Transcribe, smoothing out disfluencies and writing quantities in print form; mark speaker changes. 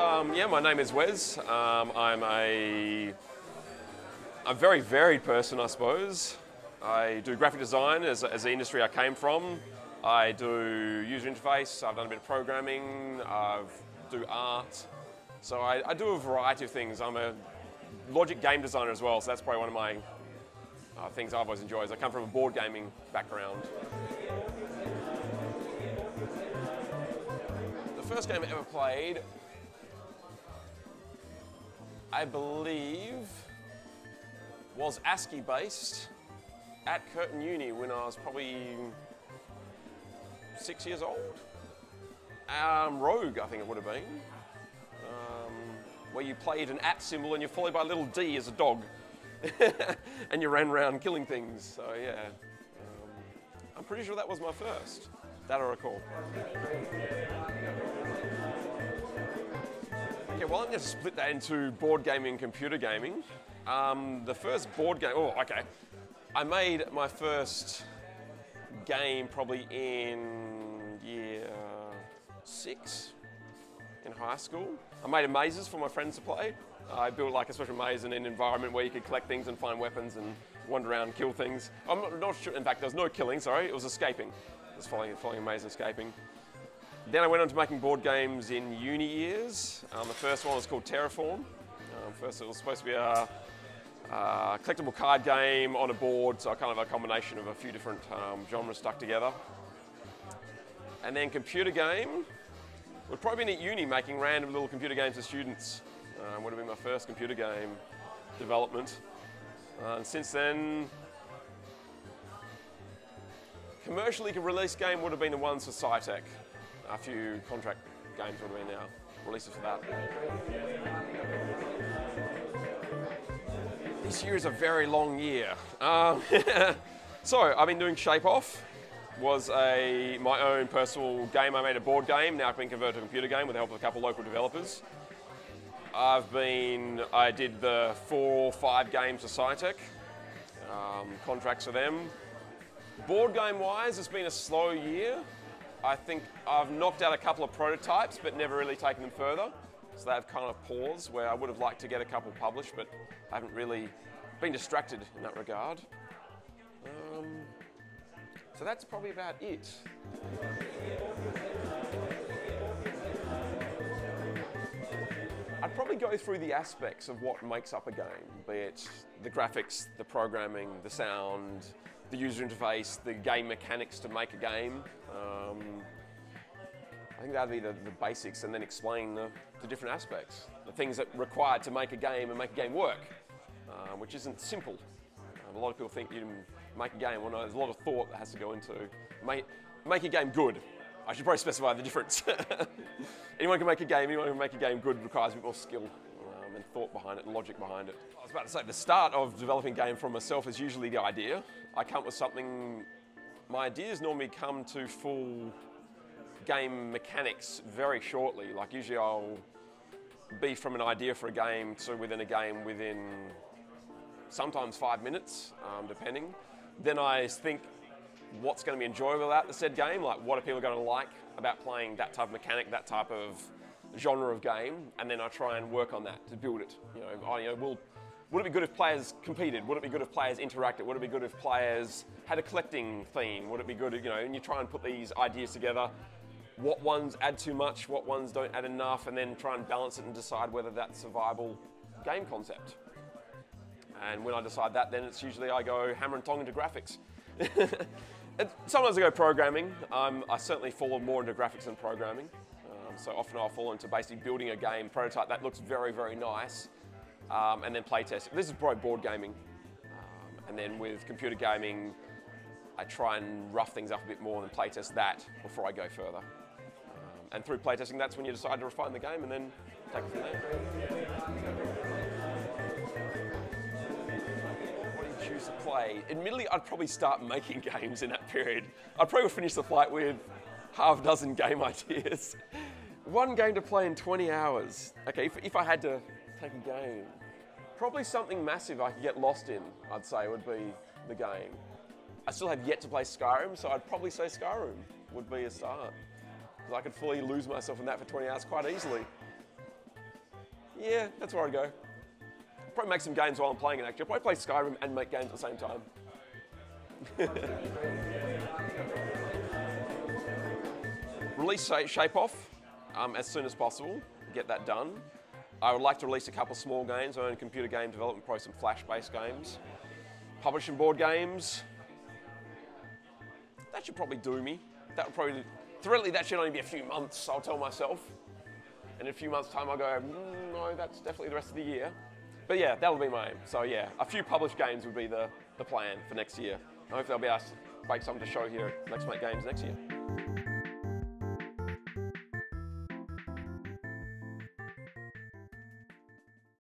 Speaker 1: Yeah, my name is Wes. I'm a very varied person, I suppose. I do graphic design as the industry I came from. I do user interface, I've done a bit of programming, I do art. So I do a variety of things. I'm a logic game designer as well, so that's probably one of my things I've always enjoyed. I come from a board gaming background. The first game I ever played, I believe, was ASCII based at Curtin Uni when I was probably 6 years old. Rogue, I think it would have been, where you played an @ symbol and you're followed by a little D as a dog, and you ran around killing things. So yeah, I'm pretty sure that was my first, that I recall. Okay, well, I'm going to split that into board gaming and computer gaming. The first board game, I made my first game probably in year 6 in high school. I made mazes for my friends to play. I built like a special maze in an environment where you could collect things and find weapons and wander around and kill things. I'm not sure, in fact, there was no killing, sorry, it was escaping. It was following a maze and escaping. Then I went on to making board games in uni years. The first one was called Terraform. First it was supposed to be a collectible card game on a board, so kind of a combination of a few different genres stuck together. And then computer game, would probably been at uni making random little computer games for students. Would have been my first computer game development. And since then, commercially released game would have been the ones for SciTech. A few contract games would have been now releases for that. This year is a very long year. So I've been doing Shape Off. Was my own personal game. I made a board game. Now it's been converted to a computer game with the help of a couple of local developers. I did the 4 or 5 games for SciTech, contracts for them. Board game wise, it's been a slow year. I think I've knocked out a couple of prototypes, but never really taken them further. So they've kind of paused, where I would have liked to get a couple published, but I haven't really been distracted in that regard. So that's probably about it. I'd probably go through the aspects of what makes up a game, be it the graphics, the programming, the sound, the user interface, the game mechanics to make a game. I think that'd be the basics, and then explain the different aspects, the things that are required to make a game and make a game work, which isn't simple. A lot of people think you can make a game. Well, no, there's a lot of thought that has to go into make a game good. I should probably specify the difference. Anyone can make a game. Anyone can make a game good requires a bit more skill and thought behind it and logic behind it. I was about to say, the start of developing a game for myself is usually the idea. I come up with something. My ideas normally come to full game mechanics very shortly. Like usually I'll be from an idea for a game to within a game within sometimes 5 minutes, depending. Then I think what's going to be enjoyable about the said game, like what are people going to like about playing that type of mechanic, that type of genre of game, and then I try and work on that to build it. Would it be good if players competed? Would it be good if players interacted? Would it be good if players had a collecting theme? Would it be good, and you try and put these ideas together. What ones add too much, what ones don't add enough, and then try and balance it and decide whether that's a viable game concept. And when I decide that, then it's usually I go hammer and tong into graphics. Sometimes I go programming. I certainly fall more into graphics than programming. So often I'll fall into basically building a game prototype that looks very, very nice, and then play test. This is probably board gaming. And then with computer gaming, I try and rough things up a bit more and play test that before I go further. And through playtesting, that's when you decide to refine the game and then take it from there. What do you choose to play? Admittedly, I'd probably start making games in that period. I'd probably finish the flight with half a dozen game ideas. One game to play in 20 hours. Okay, if I had to take a game, probably something massive I could get lost in, I'd say, would be the game. I still have yet to play Skyrim, so I'd probably say Skyrim would be a start. Because I could fully lose myself in that for 20 hours quite easily. Yeah, that's where I'd go. Probably make some games while I'm playing it, actually. I'll probably play Skyrim and make games at the same time. Release Shape Off as soon as possible, get that done. I would like to release a couple of small games, my own computer game development, probably some Flash-based games. Publish some board games. That should probably do me. That would probably, theoretically, that should only be a few months, I'll tell myself. And in a few months' time, I'll go, no, that's definitely the rest of the year. But yeah, that'll be my aim. So yeah, a few published games would be the plan for next year. Hopefully I'll be able to make something to show here at Let's Make Games next year.